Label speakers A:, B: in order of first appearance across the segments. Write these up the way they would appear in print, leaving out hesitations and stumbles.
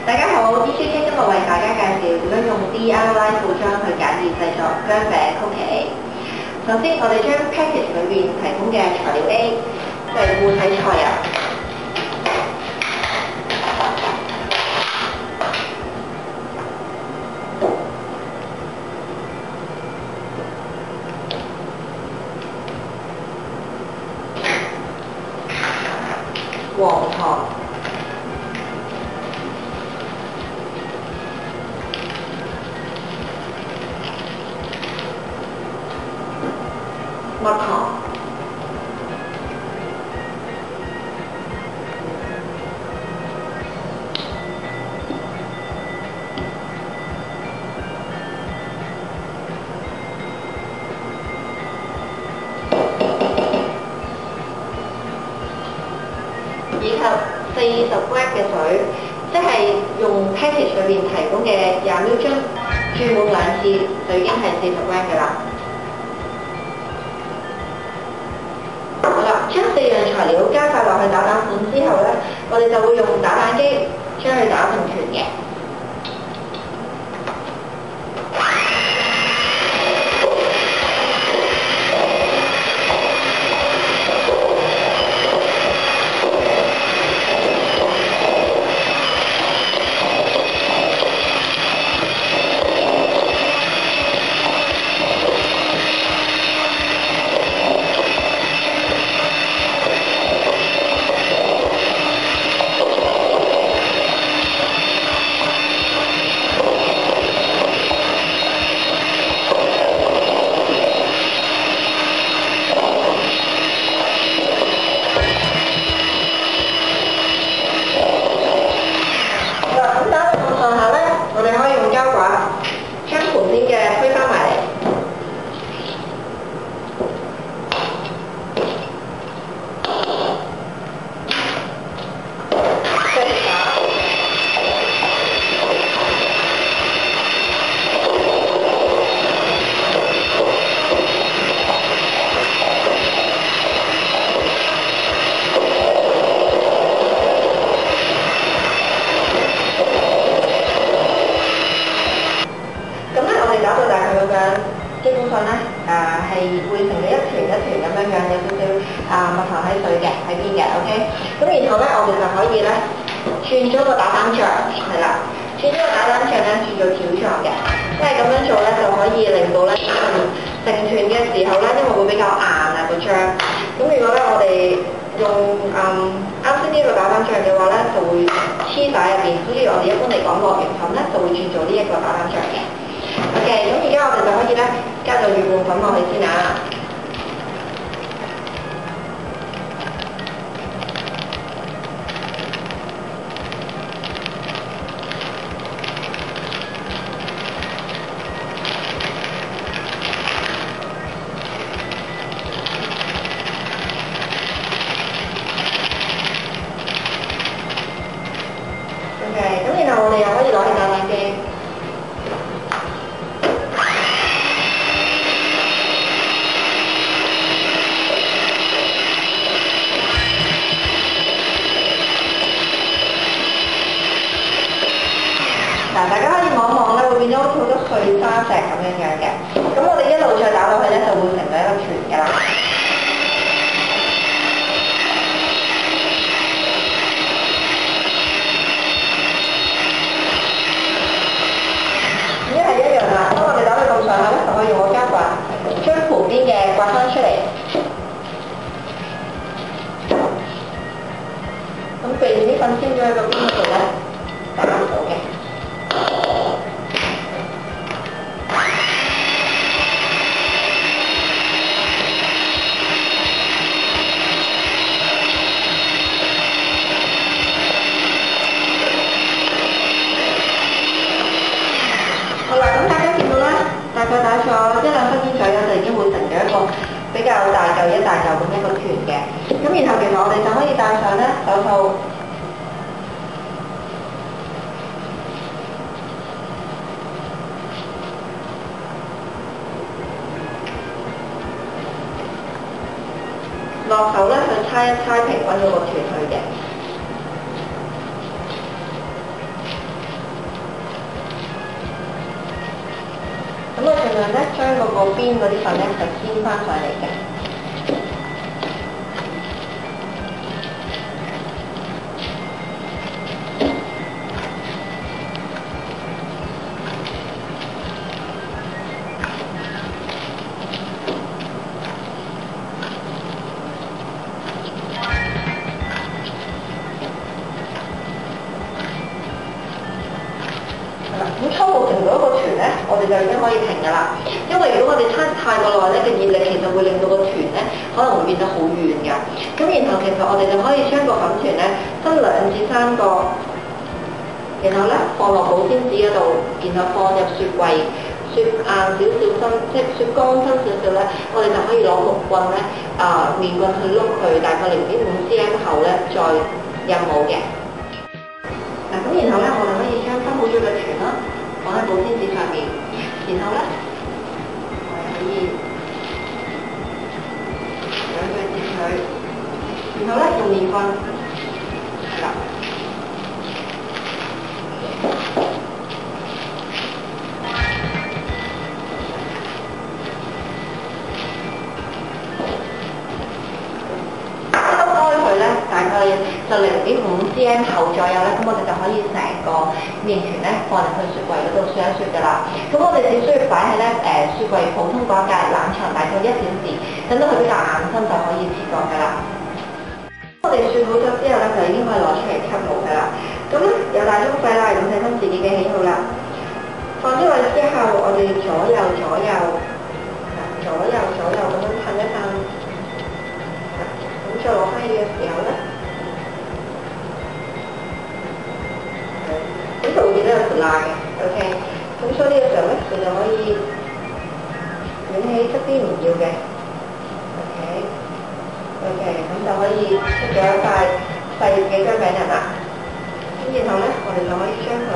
A: 大家好，DJK 今日為大家介紹點樣用 DIY 套裝去簡易製作薑餅曲奇。首先，我哋將 package 裏邊提供嘅材料 A， 即係固體菜油、黃糖、蜜糖、以及40g 嘅水，即係用 package 裏面提供嘅20ml樽注滿2次就已經係40g嘅啦。好啦，將4樣材料加晒落去打蛋盤之後呢，我哋就會用打蛋機將佢打成團嘅。搞到大概咁樣，基本上咧係會成咗一團一團咁樣樣，有少少蜜糖喺水嘅喺邊嘅 ，OK。咁然後咧，我哋就可以咧轉咗個打蛋醬，係啦，轉咗個打蛋醬咧轉做條狀嘅，因為咁樣做咧就可以令到咧成團嘅時候咧，因為會比較硬啊個漿。咁如果咧我哋用啱先呢個打蛋醬嘅話咧，就會黐晒入邊，好似我哋一般嚟講落完粉咧就會轉做呢一個打蛋醬嘅。OK， 咁而家我哋就可以咧加咗月芋粉落去先啊。OK， 咁然後我哋又可以攞去打蛋機。嗱，大家可以望一望咧，會變咗好似好多碎沙石咁樣樣嘅。咁我哋一路再打落去咧，就會成咗一個團㗎啦。已經係一樣啦。當我哋打到咁上下咧，就可以用個膠刮將旁邊嘅刮翻出嚟。咁避免啲粉沾咗喺個邊度咧，打唔到嘅。好啦，咁大家見到啦，大概打咗1-2分鐘左右就已經會成咗一個比較大嚿一大嚿咁一個團嘅。咁然後其實我哋就可以戴上咧手套。落手咧去猜一猜平均嗰個團去嘅。咁我盡量咧將嗰個邊嗰啲粉咧就煎翻上嚟嘅。咁初步成咗一個團咧，我哋就已經可以停㗎啦。因為如果我哋攤太過耐咧，嘅熱力其實會令到個團咧可能會變得好軟㗎。咁然後其實我哋就可以將個粉團咧分2至3個，然後咧放落保鮮紙嗰度，然後放入雪櫃，雪硬少少身，即係雪乾身少少咧，我哋就可以攞木棍咧麵棍去碌佢，大概0.5 cm 厚咧，再印模嘅。咁然後咧，我哋可以將分好咗嘅團啦，放喺保鮮紙上面，然後咧，我哋可以兩腳接佢，然後咧用麵棍，係啦，開佢咧，大概就0.5 cm 厚左右咧，咁我哋就可以成個麵團咧放入去雪櫃嗰度雪一雪㗎啦。咁我哋只需要擺喺咧雪櫃普通嗰格冷藏大概1小時，等到佢比較硬身就可以切割㗎啦。我哋雪好咗之後咧，就已經可以攞出嚟吸模㗎啦。咁咧有大中細啦，咁睇翻自己嘅喜好啦。放咗落去之後，我哋左右咁樣噴一噴。咁再攞翻去嘅時候咧，咁就會見到有條罅嘅 ，OK。咁所以呢個時候咧，佢就可以捲起側邊唔要嘅 ，OK，咁就可以出咗一塊細嘅薑餅人啦。咁然後咧，我哋就可以將佢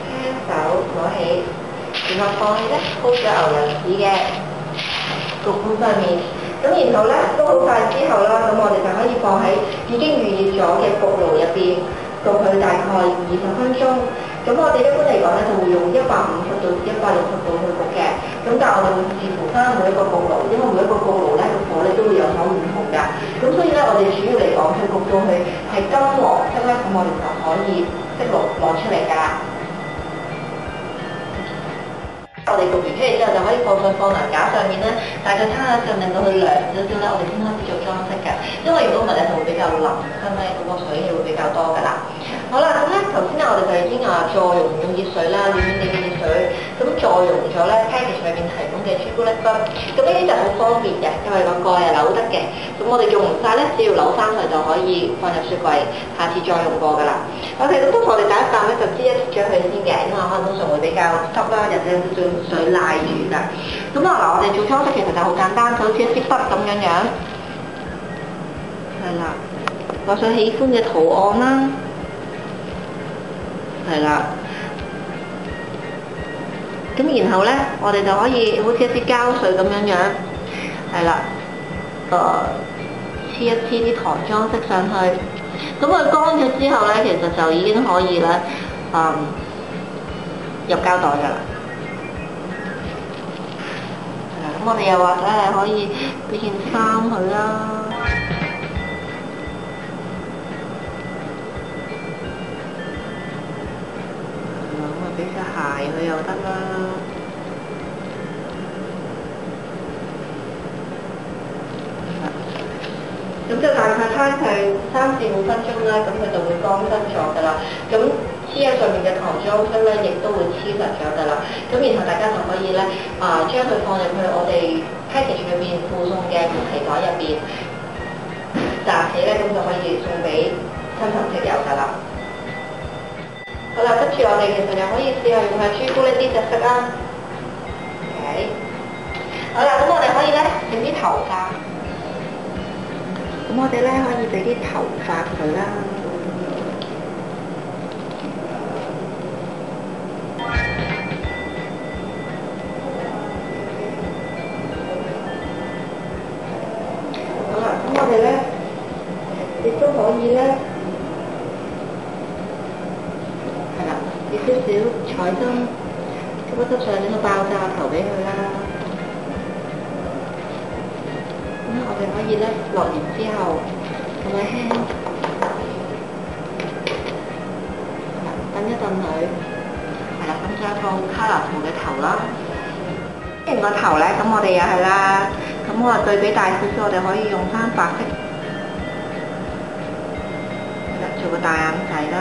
A: 輕手攞起，然後放喺咧鋪咗牛油紙嘅焗盤上面。咁然後咧都好快之後啦，咁我哋就可以放喺已經預熱咗嘅焗爐入邊焗佢大概20分鐘。咁我哋一般嚟講咧就會用150度至160度去焗嘅。咁但係我哋會視乎翻每一個焗爐，因為每一個焗爐咧個火力都會有所唔同㗎。咁所以咧我哋主要嚟講，佢焗到佢係金黃色咧，咁我哋就可以熄爐攞出嚟㗎啦。我哋焗完出嚟之後，就可以放上放涼架上面咧，大概攤下上，令到佢涼少少咧，我哋先開始做裝飾嘅。因為如果唔係咧，就會比較腍身咧，嗰個水氣會比較多㗎啦。好啦，咁咧頭先咧我哋就已經助溶用熱水啦，暖嘅熱水，咁助溶咗咧 package 裏邊提供嘅朱古力汁。咁呢啲就好方便嘅，因為個蓋係扭得嘅。咁我哋用唔晒咧，只要扭翻佢就可以放入雪櫃，下次再用過㗎啦。OK，咁我哋第一啖咧就擠一擠咗佢先嘅，因為可能通常會比較濕啦，又有少少水賴住㗎。咁我哋做裝飾其實就好簡單，就好似一支筆咁樣，係啦，畫上喜歡嘅圖案啦，係啦。咁然後咧，我哋就可以好似一支膠水咁樣，係啦，黐一黐啲糖裝飾上去。咁佢乾咗之後咧，其實就已經可以咧，入膠袋㗎啦。係啦，咁我哋又或者係可以俾件衫佢啦。咁啊，俾隻鞋佢又得啦。咁就大概攤佢3至5分鐘啦，咁佢就會乾身咗㗎啦。咁黐喺上面嘅糖裝飾咧，亦都會黐實咗㗎啦。咁然後大家就可以咧將佢放入去我哋 package 裏邊附送嘅棉皮袋入邊，紮起咧，咁就可以送俾親朋戚友㗎啦。好啦，跟住我哋其實又可以試下用下朱古力呢隻色啦。OK， 好啦，咁我哋可以咧整啲頭髮。咁我哋咧可以俾啲頭髮佢啦。好啦，咁我哋咧亦都可以咧，係啦，俾少少彩針咁執上呢個爆炸頭俾佢啦。咁我哋可以咧落完之後，同埋輕等一等佢。係啦，咁再放卡納圖嘅頭啦。跟住個頭咧，咁我哋又係啦。咁我話對比大少少，我哋可以用翻白色，做個大眼仔啦。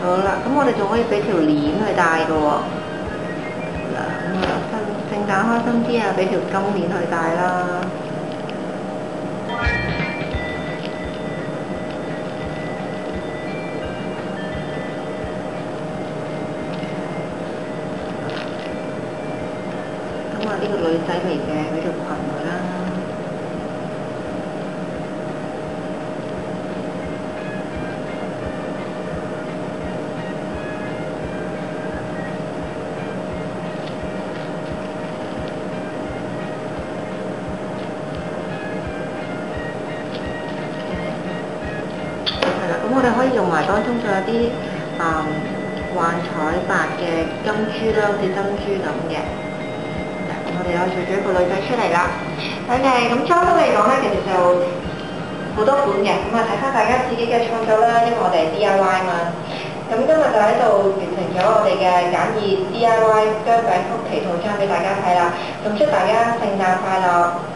A: 好啦，咁我哋仲可以俾條鏈去戴嘅喎。嗱，咁啊，聖誕開心啲啊，俾條金鏈去戴啦。咁啊，呢個女仔嚟嘅，俾條裙佢啦。咁我哋可以用埋當中仲有啲幻彩白嘅金珠啦，好似珍珠咁嘅。咁我哋又做咗一個女仔出嚟啦。咁裝飾嚟講咧，其實就好多款嘅，咁啊睇翻大家自己嘅創作啦，因為我哋係 DIY 嘛。咁今日就喺度完成咗我哋嘅簡易 DIY 薑餅曲奇套餐俾大家睇啦。咁祝大家聖誕快樂！